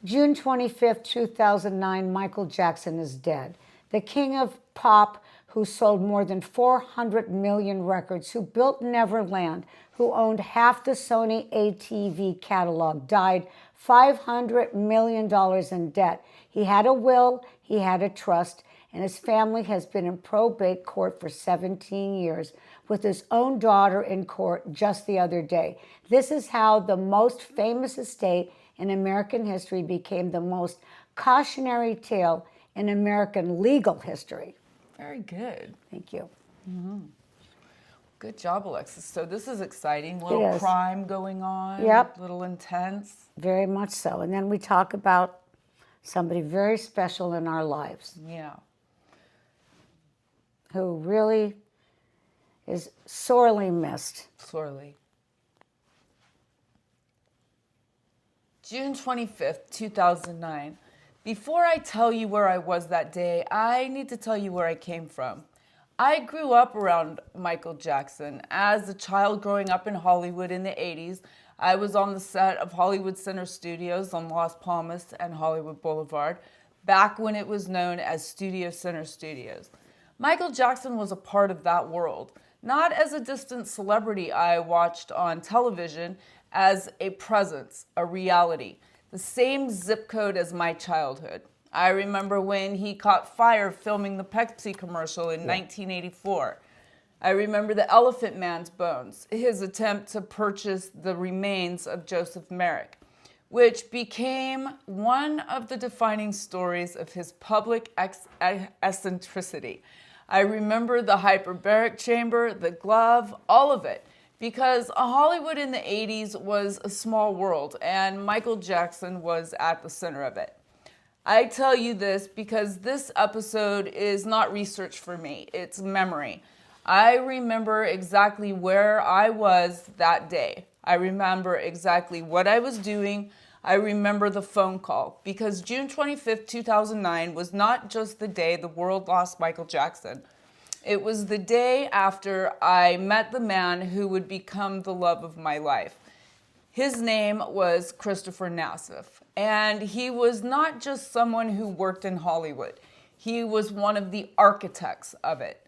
June 25th, 2009, Michael Jackson is dead. The king of pop who sold more than 400 million records, who built Neverland, who owned half the Sony ATV catalog, died $500 million in debt. He had a will, he had a trust, and his family has been in probate court for 17 years, with his own daughter in court just the other day. This is how the most famous estate in American history became the most cautionary tale in American legal history. Very good. Thank you. Good job, Alexis. So this is exciting. Little crime going on. Yep. Little intense. Very much so. And then we talk about somebody very special in our lives. Yeah. Who really is sorely missed. Sorely. June 25th, 2009. Before I tell you where I was that day, I need to tell you where I came from. I grew up around Michael Jackson. As a child growing up in Hollywood in the 80s, I was on the set of Hollywood Center Studios on Las Palmas and Hollywood Boulevard, back when it was known as Studio Center Studios. Michael Jackson was a part of that world, not as a distant celebrity I watched on television, as a presence, a reality, the same zip code as my childhood. I remember when he caught fire filming the Pepsi commercial in 1984. I remember the Elephant Man's bones, his attempt to purchase the remains of Joseph Merrick, which became one of the defining stories of his public eccentricity. I remember the hyperbaric chamber, the glove, all of it, because Hollywood in the 80s was a small world, and Michael Jackson was at the center of it. I tell you this because this episode is not research for me, it's memory. I remember exactly where I was that day. I remember exactly what I was doing. I remember the phone call, because June 25th, 2009 was not just the day the world lost Michael Jackson. It was the day after I met the man who would become the love of my life. His name was Christopher Nassif, and he was not just someone who worked in Hollywood. He was one of the architects of it.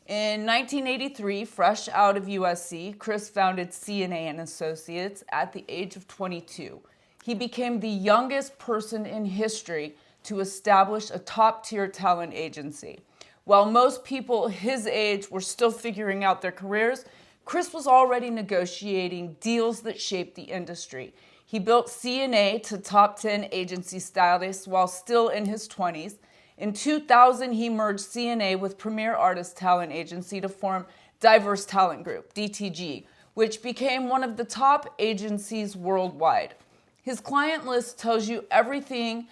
In 1983, fresh out of USC, Chris founded C&A and Associates at the age of 22. He became the youngest person in history to establish a top-tier talent agency. While most people his age were still figuring out their careers, Chris was already negotiating deals that shaped the industry. He built C&A to top 10 agency status while still in his 20s. In 2000, he merged C&A with Premier Artist Talent Agency to form Diverse Talent Group, DTG, which became one of the top agencies worldwide. His client list tells you everything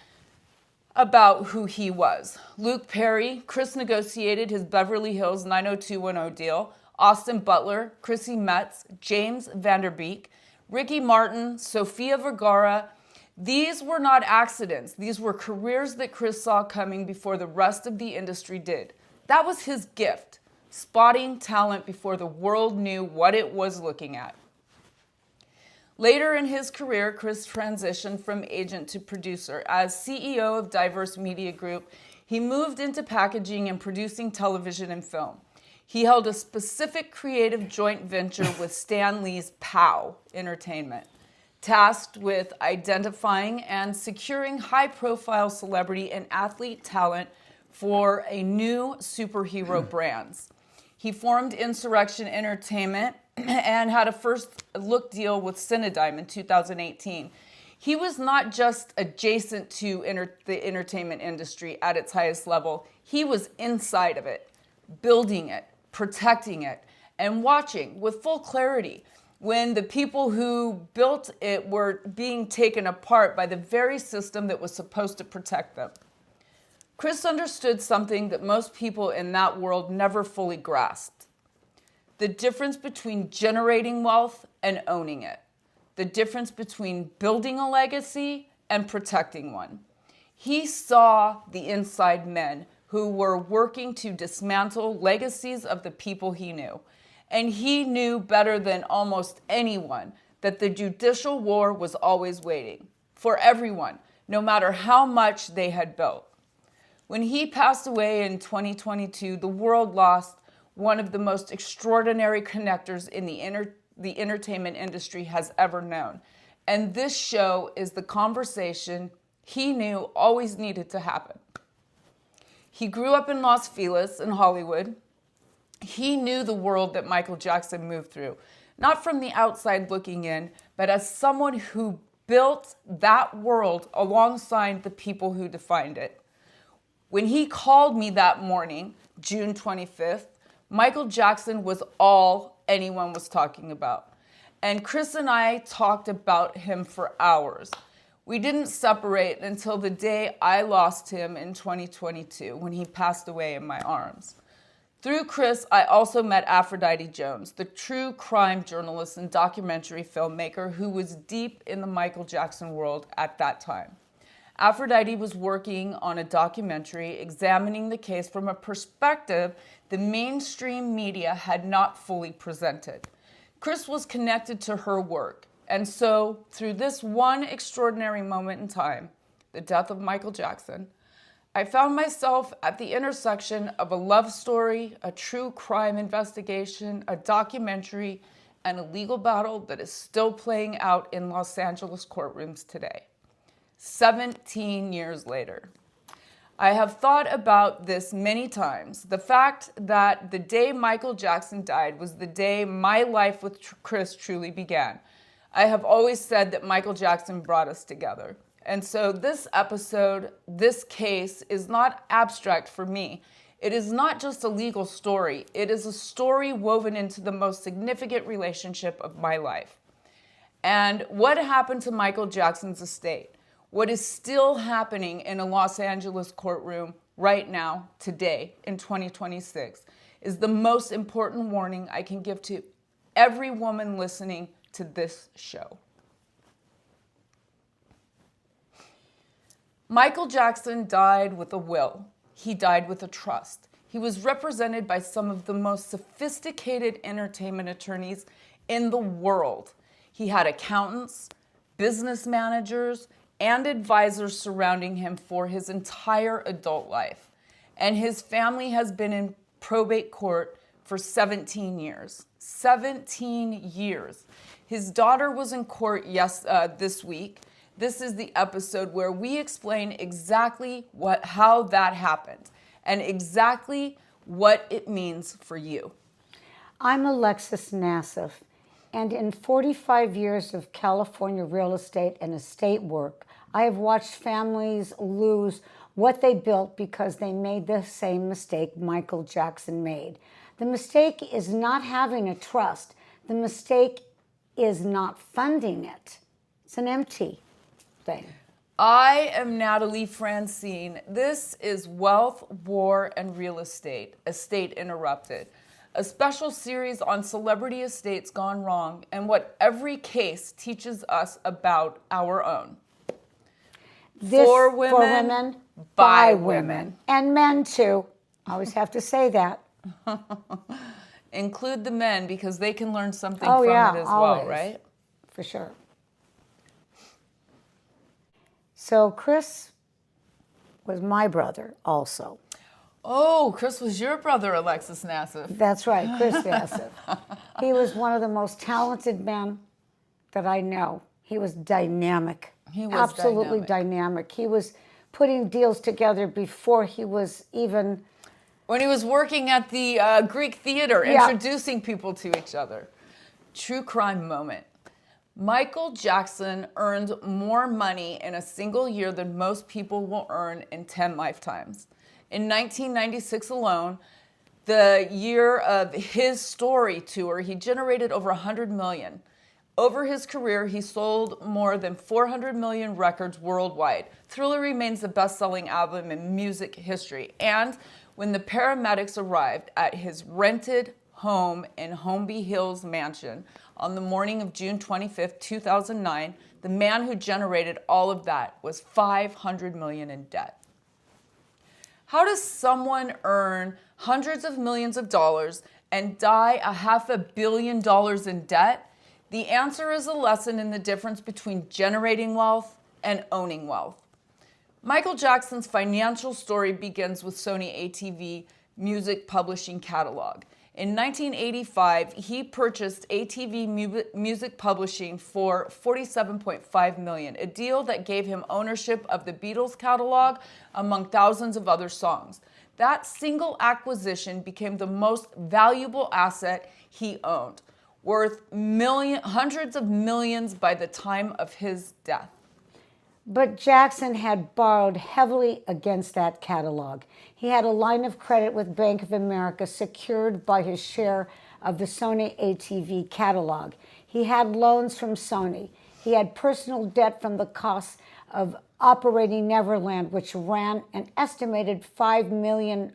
about who he was. Luke Perry, Chris negotiated his Beverly Hills 90210 deal. Austin Butler, Chrissy Metz, James Vanderbeek, Ricky Martin, Sofia Vergara. These were not accidents. These were careers that Chris saw coming before the rest of the industry did. That was his gift, spotting talent before the world knew what it was looking at. Later in his career, Chris transitioned from agent to producer. As CEO of Diverse Media Group, he moved into packaging and producing television and film. He held a specific creative joint venture with Stan Lee's POW Entertainment, tasked with identifying and securing high-profile celebrity and athlete talent for a new superhero brands. He formed Insurrection Entertainment and had a first look deal with Cinedigm in 2018. He was not just adjacent to the entertainment industry at its highest level. He was inside of it, building it, protecting it, and watching with full clarity when the people who built it were being taken apart by the very system that was supposed to protect them. Chris understood something that most people in that world never fully grasped: the difference between generating wealth and owning it, the difference between building a legacy and protecting one. He saw the inside men who were working to dismantle legacies of the people he knew. And he knew better than almost anyone that the judicial war was always waiting for everyone, no matter how much they had built. When he passed away in 2022, the world lost one of the most extraordinary connectors in the entertainment industry has ever known. And this show is the conversation he knew always needed to happen. He grew up in Los Feliz in Hollywood. He knew the world that Michael Jackson moved through, not from the outside looking in, but as someone who built that world alongside the people who defined it. When he called me that morning, June 25th, Michael Jackson was all anyone was talking about. And Chris and I talked about him for hours. We didn't separate until the day I lost him in 2022 when he passed away in my arms. Through Chris, I also met Aphrodite Jones, the true crime journalist and documentary filmmaker who was deep in the Michael Jackson world at that time. Aphrodite was working on a documentary examining the case from a perspective the mainstream media had not fully presented. Chris was connected to her work, and so through this one extraordinary moment in time, the death of Michael Jackson, I found myself at the intersection of a love story, a true crime investigation, a documentary, and a legal battle that is still playing out in Los Angeles courtrooms today. 17 years later. I have thought about this many times. The fact that the day Michael Jackson died was the day my life with Chris truly began. I have always said that Michael Jackson brought us together. And so this episode, this case, is not abstract for me. It is not just a legal story. It is a story woven into the most significant relationship of my life. And what happened to Michael Jackson's estate? What is still happening in a Los Angeles courtroom right now, today, in 2026, is the most important warning I can give to every woman listening to this show. Michael Jackson died with a will. He died with a trust. He was represented by some of the most sophisticated entertainment attorneys in the world. He had accountants, business managers, and advisors surrounding him for his entire adult life. And his family has been in probate court for 17 years. 17 years. His daughter was in court this week. This is the episode where we explain exactly how that happened and exactly what it means for you. I'm Alexis Nassif, and in 45 years of California real estate and estate work, I have watched families lose what they built because they made the same mistake Michael Jackson made. The mistake is not having a trust. The mistake is not funding it. It's an empty thing. I am Natalie Francine. This is Wealth, War, and Real Estate, Estate Interrupted, a special series on celebrity estates gone wrong and what every case teaches us about our own. This For women, by women. And men too. I always have to say that. Include the men because they can learn something Oh, from yeah, it as always. well, right? For sure. So Chris was my brother also. Oh, Chris was your brother, Alexis Nassif. That's right, Chris Nassif. He was one of the most talented men that I know. He was dynamic. He was absolutely dynamic. He was putting deals together before he was even... When he was working at the Greek theater, Yeah. introducing people to each other. True crime moment. Michael Jackson earned more money in a single year than most people will earn in 10 lifetimes. In 1996 alone, the year of his story tour, he generated over 100 million. Over his career, he sold more than 400 million records worldwide. Thriller remains the best-selling album in music history. And when the paramedics arrived at his rented home in Holmby Hills mansion on the morning of June 25th, 2009, the man who generated all of that was 500 million in debt. How does someone earn hundreds of millions of dollars and die $500 million in debt? The answer is a lesson in the difference between generating wealth and owning wealth. Michael Jackson's financial story begins with Sony ATV music publishing catalog. In 1985, he purchased ATV Music Publishing for $47.5 million, a deal that gave him ownership of the Beatles catalog among thousands of other songs. That single acquisition became the most valuable asset he owned, worth hundreds of millions by the time of his death. But Jackson had borrowed heavily against that catalog. He had a line of credit with Bank of America secured by his share of the Sony ATV catalog. He had loans from Sony. He had personal debt from the costs of operating Neverland, which ran an estimated $5 million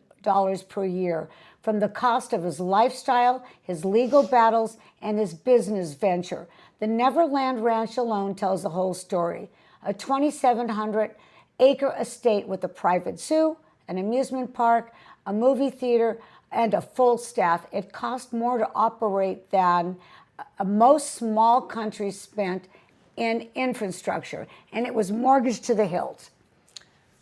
per year, from the cost of his lifestyle, his legal battles, and his business venture. The Neverland Ranch alone tells the whole story. A 2,700-acre estate with a private zoo, an amusement park, a movie theater, and a full staff. It cost more to operate than most small countries spent in infrastructure, and it was mortgaged to the hilt.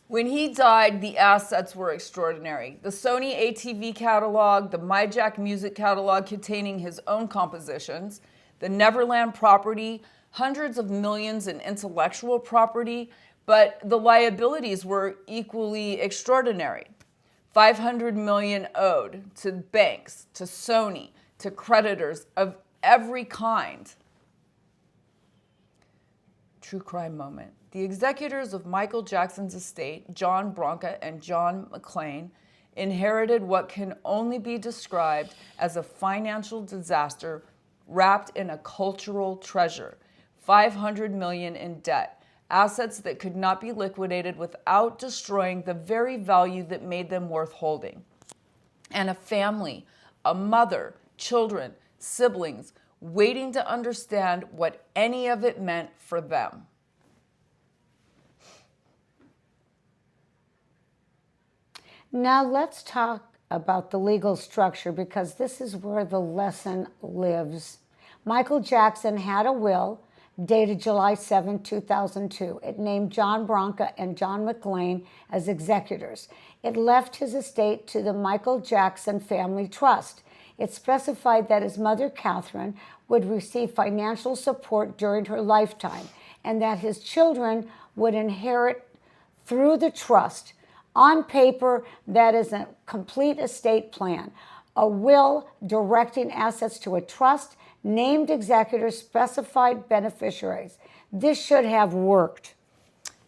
When he died, the assets were extraordinary. The Sony ATV catalog, the My Jack music catalog containing his own compositions, the Neverland property, hundreds of millions in intellectual property, but the liabilities were equally extraordinary. $500 million owed to banks, to Sony, to creditors of every kind. True crime moment. The executors of Michael Jackson's estate, John Branca and John McClain, inherited what can only be described as a financial disaster wrapped in a cultural treasure. $500 million in debt, assets that could not be liquidated without destroying the very value that made them worth holding. And a family, a mother, children, siblings, waiting to understand what any of it meant for them. Now let's talk about the legal structure, because this is where the lesson lives. Michael Jackson had a will dated July 7, 2002. It named John Branca and John McClain as executors. It left his estate to the Michael Jackson Family Trust. It specified that his mother, Catherine, would receive financial support during her lifetime, and that his children would inherit through the trust. On paper, that is a complete estate plan. A will directing assets to a trust, named executors, specified beneficiaries. This should have worked.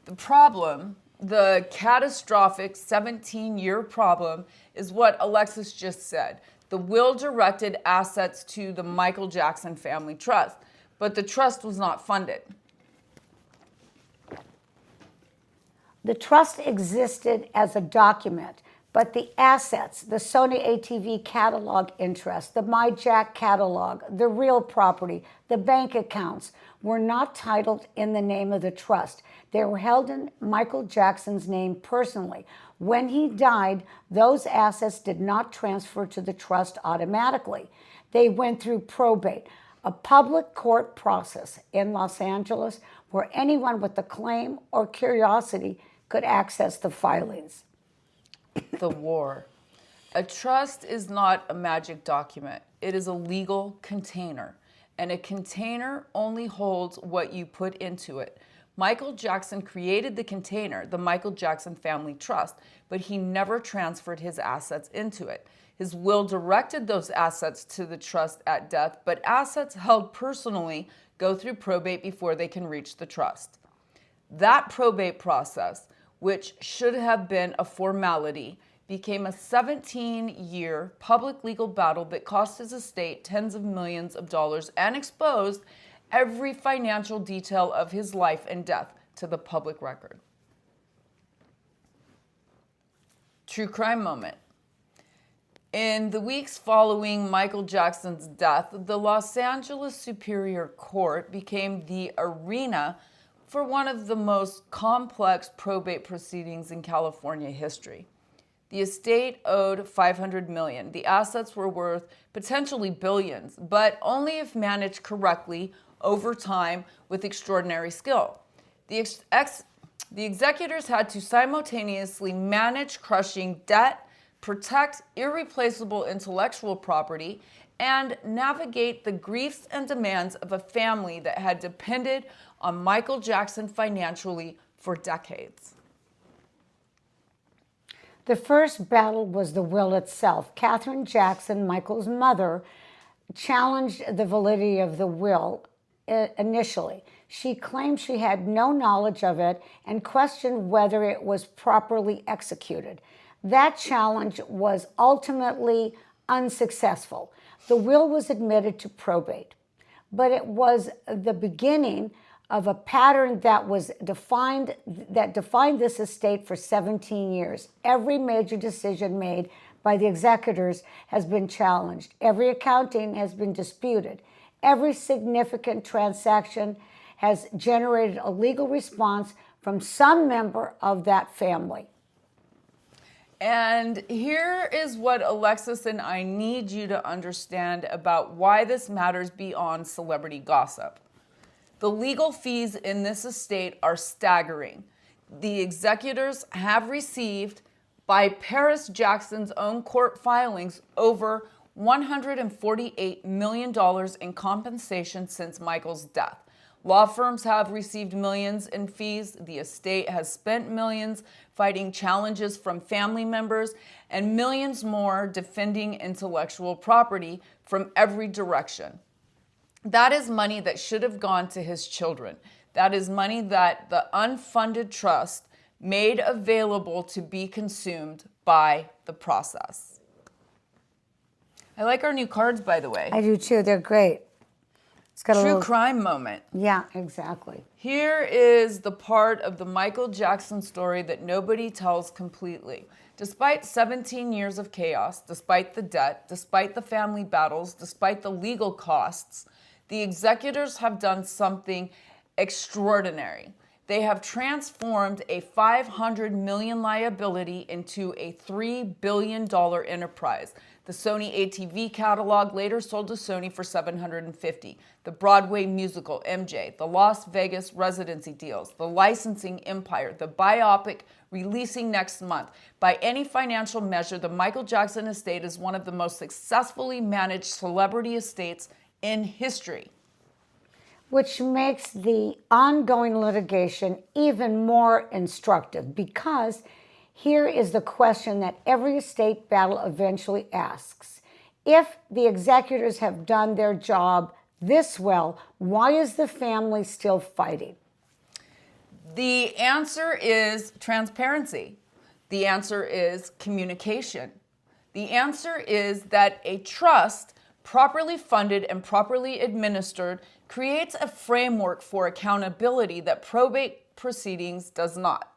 The problem, the catastrophic 17-year problem, is what Alexis just said. The will directed assets to the Michael Jackson Family Trust, but the trust was not funded. The trust existed as a document, but the assets, the Sony ATV catalog interest, the My Jack catalog, the real property, the bank accounts, were not titled in the name of the trust. They were held in Michael Jackson's name personally. When he died, those assets did not transfer to the trust automatically. They went through probate, a public court process in Los Angeles where anyone with a claim or curiosity could access the filings. The war. A trust is not a magic document. It is a legal container, and a container only holds what you put into it. Michael Jackson created the container, the Michael Jackson Family Trust, but he never transferred his assets into it. His will directed those assets to the trust at death, but assets held personally go through probate before they can reach the trust. That probate process, which should have been a formality, became a 17-year public legal battle that cost his estate tens of millions of dollars and exposed every financial detail of his life and death to the public record. True crime moment. In the weeks following Michael Jackson's death, the Los Angeles Superior Court became the arena for one of the most complex probate proceedings in California history. The estate owed $500 million. The assets were worth potentially billions, but only if managed correctly over time with extraordinary skill. The The executors had to simultaneously manage crushing debt, protect irreplaceable intellectual property, and navigate the griefs and demands of a family that had depended on Michael Jackson financially for decades. The first battle was the will itself. Katherine Jackson, Michael's mother, challenged the validity of the will initially. She claimed she had no knowledge of it and questioned whether it was properly executed. That challenge was ultimately unsuccessful. The will was admitted to probate, but it was the beginning of a pattern that defined this estate for 17 years. Every major decision made by the executors has been challenged. Every accounting has been disputed. Every significant transaction has generated a legal response from some member of that family. And here is what Alexis and I need you to understand about why this matters beyond celebrity gossip. The legal fees in this estate are staggering. The executors have received, by Paris Jackson's own court filings, over $148 million in compensation since Michael's death. Law firms have received millions in fees. The estate has spent millions fighting challenges from family members and millions more defending intellectual property from every direction. That is money that should have gone to his children. That is money that the unfunded trust made available to be consumed by the process. I like our new cards, by the way. I do too. They're great. It's got a True little crime moment. Yeah, exactly. Here is the part of the Michael Jackson story that nobody tells completely. Despite 17 years of chaos, despite the debt, despite the family battles, despite the legal costs, the executors have done something extraordinary. They have transformed a $500 million liability into a $3 billion enterprise. The Sony ATV catalog later sold to Sony for $750. The Broadway musical MJ, the Las Vegas residency deals, the licensing empire, the biopic releasing next month. By any financial measure, the Michael Jackson estate is one of the most successfully managed celebrity estates in history. Which makes the ongoing litigation even more instructive, because here is the question that every estate battle eventually asks. If the executors have done their job this well, why is the family still fighting? The answer is transparency. The answer is communication. The answer is that a trust, properly funded and properly administered, creates a framework for accountability that probate proceedings does not.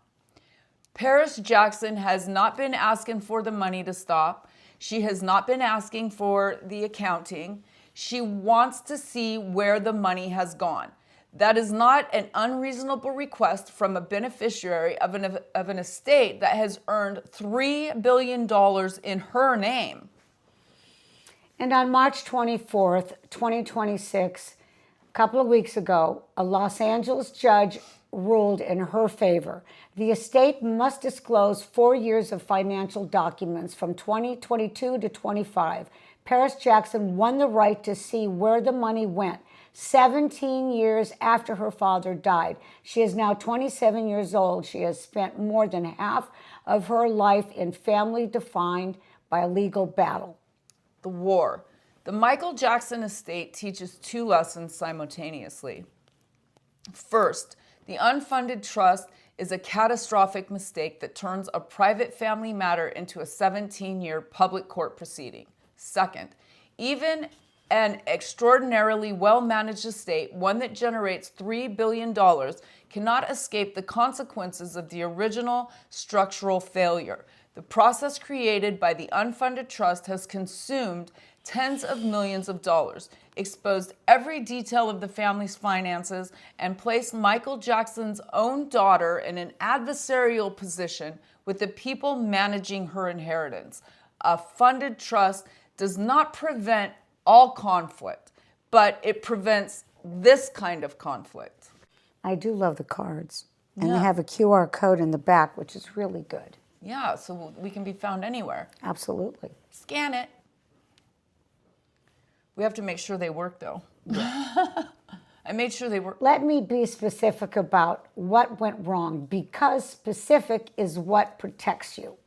Paris Jackson has not been asking for the money to stop. She has not been asking for the accounting. She wants to see where the money has gone. That is not an unreasonable request from a beneficiary of an estate that has earned $3 billion in her name. And on March 24th, 2026, a couple of weeks ago, a Los Angeles judge ruled in her favor. The estate must disclose 4 years of financial documents from 2022 to 25. Paris Jackson won the right to see where the money went 17 years after her father died. She is now 27 years old. She has spent more than half of her life in family defined by a legal battle. The war. The Michael Jackson estate teaches two lessons simultaneously. First, the unfunded trust is a catastrophic mistake that turns a private family matter into a 17-year public court proceeding. Second, even an extraordinarily well-managed estate, one that generates $3 billion, cannot escape the consequences of the original structural failure. The process created by the unfunded trust has consumed tens of millions of dollars, exposed every detail of the family's finances, and placed Michael Jackson's own daughter in an adversarial position with the people managing her inheritance. A funded trust does not prevent all conflict, but it prevents this kind of conflict. I do love the cards. And they have a QR code in the back, which is really good. Yeah, so we can be found anywhere. Absolutely. Scan it. We have to make sure they work, though. I made sure they work. Let me be specific about what went wrong, because specific is what protects you.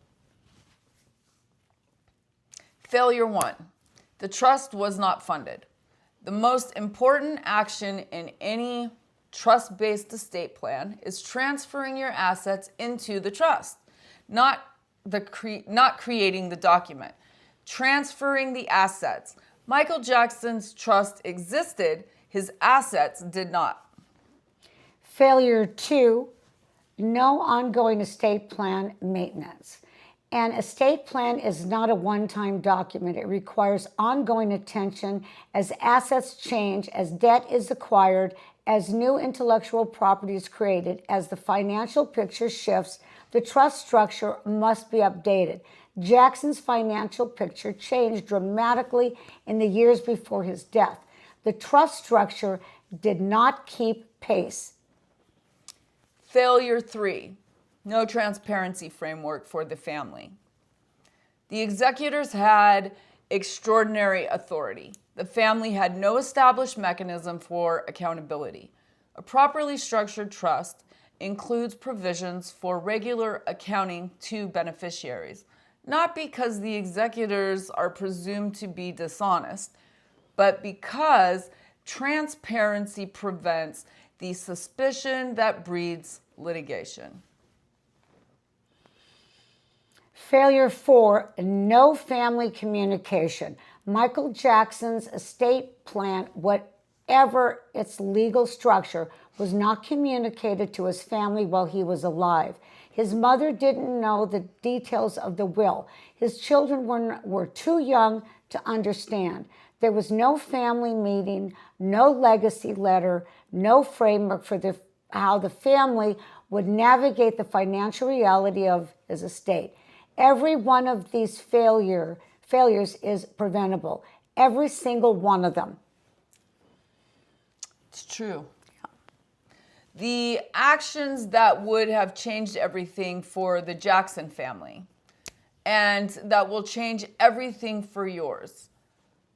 Failure 1. The trust was not funded. The most important action in any trust-based estate plan is transferring your assets into the trust, not creating the document. Transferring the assets. Michael Jackson's trust existed, his assets did not. Failure 2, no ongoing estate plan maintenance. An estate plan is not a one-time document. It requires ongoing attention as assets change, as debt is acquired, as new intellectual property is created, as the financial picture shifts. The trust structure must be updated. Jackson's financial picture changed dramatically in the years before his death. The trust structure did not keep pace. Failure 3, no transparency framework for the family. The executors had extraordinary authority. The family had no established mechanism for accountability. A properly structured trust includes provisions for regular accounting to beneficiaries, not because the executors are presumed to be dishonest, but because transparency prevents the suspicion that breeds litigation. Failure 4, no family communication. Michael Jackson's estate plan, whatever its legal structure, was not communicated to his family while he was alive. His mother didn't know the details of the will. His children were too young to understand. There was no family meeting, no legacy letter, no framework for how the family would navigate the financial reality of his estate. Every one of these failures is preventable. Every single one of them. It's true. The actions that would have changed everything for the Jackson family, and that will change everything for yours.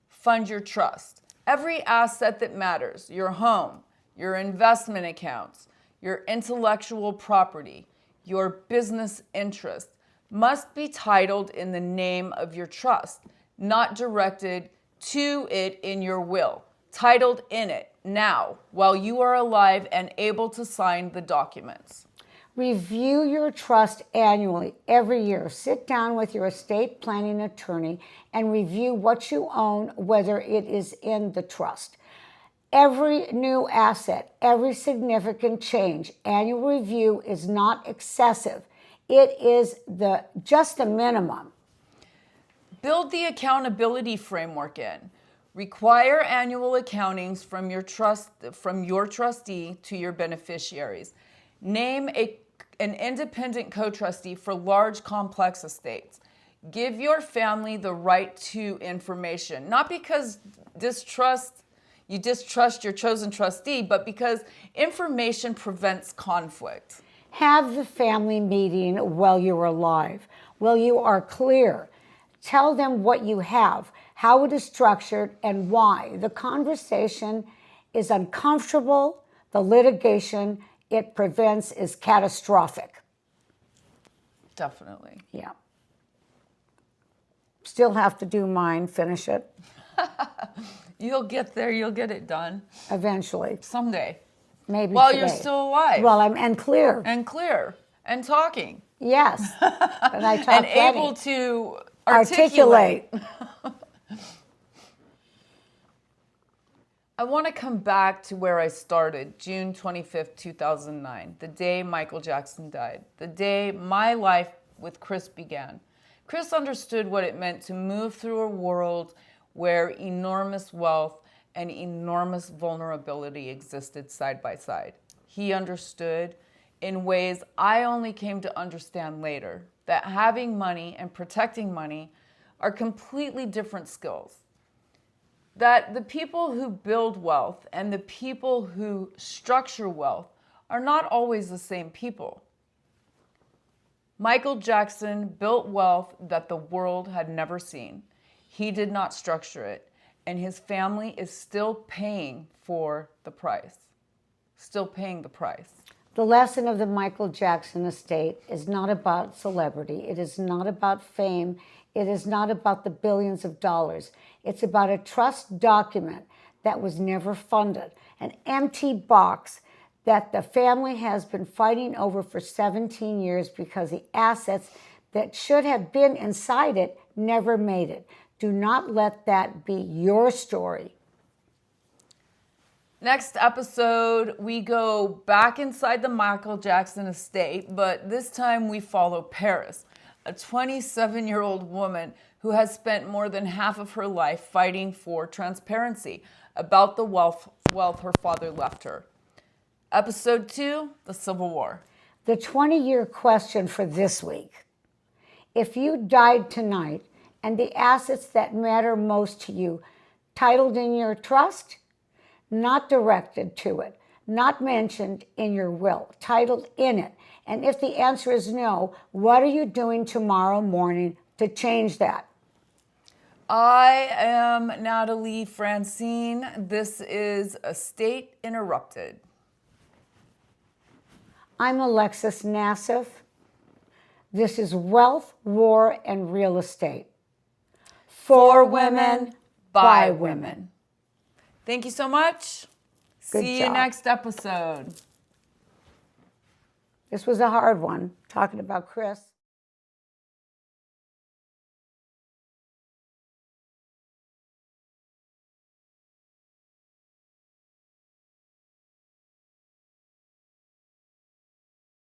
Fund your trust. Every asset that matters, your home, your investment accounts, your intellectual property, your business interest, must be titled in the name of your trust, not directed to it in your will. Titled in it now, while you are alive and able to sign the documents. Review your trust annually, every year. Sit down with your estate planning attorney and review what you own, whether it is in the trust. Every new asset, every significant change, annual review is not excessive. It is just the minimum. Build the accountability framework in. Require annual accountings from your trustee to your beneficiaries. Name an independent co-trustee for large, complex estates. Give your family the right to information, not because you distrust your chosen trustee, but because information prevents conflict. Have the family meeting while you're alive, while you are clear. Tell them what you have, how it is structured, and why. The conversation is uncomfortable. The litigation it prevents is catastrophic. Definitely. Yeah. Still have to do mine, finish it. You'll get there. You'll get it done. Eventually. Someday. Maybe While today. you're still alive. Well, and clear. And clear. And talking. Yes. And I talk and plenty. able to articulate. I want to come back to where I started, June 25th, 2009, the day Michael Jackson died, the day my life with Chris began. Chris understood what it meant to move through a world where enormous wealth and enormous vulnerability existed side by side. He understood in ways I only came to understand later that having money and protecting money are completely different skills. That the people who build wealth and the people who structure wealth are not always the same people. Michael Jackson built wealth that the world had never seen. He did not structure it, and his family is still paying for the price. Still paying the price. The lesson of the Michael Jackson estate is not about celebrity. It is not about fame. It is not about the billions of dollars. It's about a trust document that was never funded, an empty box that the family has been fighting over for 17 years because the assets that should have been inside it never made it. Do not let that be your story. Next episode, we go back inside the Michael Jackson estate, but this time we follow Paris, a 27-year-old woman who has spent more than half of her life fighting for transparency about the wealth her father left her. Episode 2, the Civil War. The 20-year question for this week. If you died tonight and the assets that matter most to you titled in your trust, not directed to it, not mentioned in your will, titled in it. And if the answer is no, what are you doing tomorrow morning to change that? I am Natalie Francine. This is Estate Interrupted. I'm Alexis Nassif. This is Wealth, War, and Real Estate. For women, by women. Thank you so much. Good See job. you next episode. This was a hard one, talking about Chris.